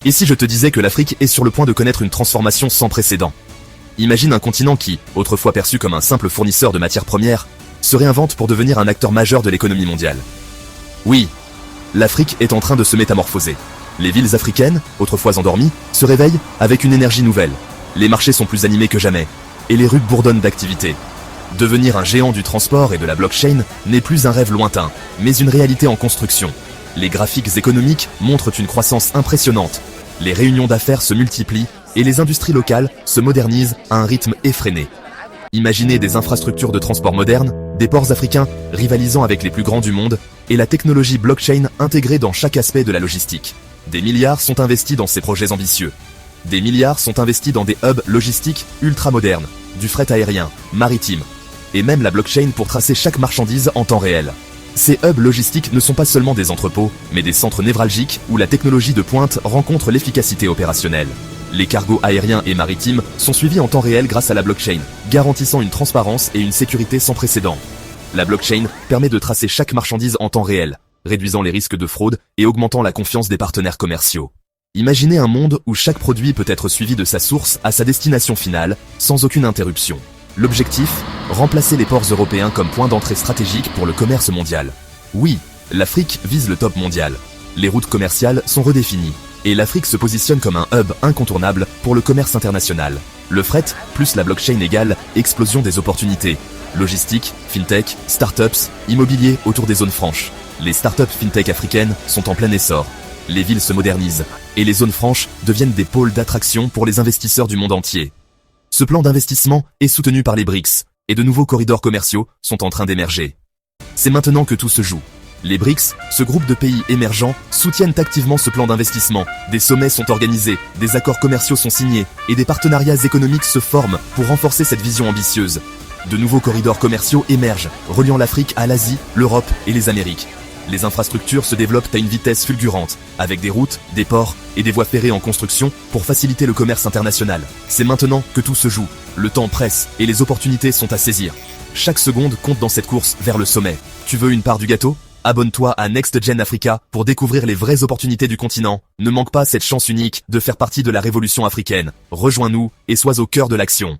Et si je te disais que l'Afrique est sur le point de connaître une transformation sans précédent? Imagine un continent qui, autrefois perçu comme un simple fournisseur de matières premières, se réinvente pour devenir un acteur majeur de l'économie mondiale. Oui, l'Afrique est en train de se métamorphoser. Les villes africaines, autrefois endormies, se réveillent avec une énergie nouvelle. Les marchés sont plus animés que jamais, et les rues bourdonnent d'activité. Devenir un géant du transport et de la blockchain n'est plus un rêve lointain, mais une réalité en construction. Les graphiques économiques montrent une croissance impressionnante. Les réunions d'affaires se multiplient et les industries locales se modernisent à un rythme effréné. Imaginez des infrastructures de transport modernes, des ports africains rivalisant avec les plus grands du monde et la technologie blockchain intégrée dans chaque aspect de la logistique. Des milliards sont investis dans ces projets ambitieux. Des milliards sont investis dans des hubs logistiques ultra modernes, du fret aérien, maritime, et même la blockchain pour tracer chaque marchandise en temps réel. Ces hubs logistiques ne sont pas seulement des entrepôts, mais des centres névralgiques où la technologie de pointe rencontre l'efficacité opérationnelle. Les cargos aériens et maritimes sont suivis en temps réel grâce à la blockchain, garantissant une transparence et une sécurité sans précédent. La blockchain permet de tracer chaque marchandise en temps réel, réduisant les risques de fraude et augmentant la confiance des partenaires commerciaux. Imaginez un monde où chaque produit peut être suivi de sa source à sa destination finale, sans aucune interruption. L'objectif, remplacer les ports européens comme point d'entrée stratégique pour le commerce mondial. Oui, l'Afrique vise le top mondial. Les routes commerciales sont redéfinies, et l'Afrique se positionne comme un hub incontournable pour le commerce international. Le fret, plus la blockchain égale explosion des opportunités. Logistique, fintech, startups, immobilier autour des zones franches. Les startups fintech africaines sont en plein essor. Les villes se modernisent, et les zones franches deviennent des pôles d'attraction pour les investisseurs du monde entier. Ce plan d'investissement est soutenu par les BRICS, et de nouveaux corridors commerciaux sont en train d'émerger. C'est maintenant que tout se joue. Les BRICS, ce groupe de pays émergents, soutiennent activement ce plan d'investissement. Des sommets sont organisés, des accords commerciaux sont signés, et des partenariats économiques se forment pour renforcer cette vision ambitieuse. De nouveaux corridors commerciaux émergent, reliant l'Afrique à l'Asie, l'Europe et les Amériques. Les infrastructures se développent à une vitesse fulgurante, avec des routes, des ports et des voies ferrées en construction pour faciliter le commerce international. C'est maintenant que tout se joue. Le temps presse et les opportunités sont à saisir. Chaque seconde compte dans cette course vers le sommet. Tu veux une part du gâteau? Abonne-toi à Next Gen Africa pour découvrir les vraies opportunités du continent. Ne manque pas cette chance unique de faire partie de la révolution africaine. Rejoins-nous et sois au cœur de l'action.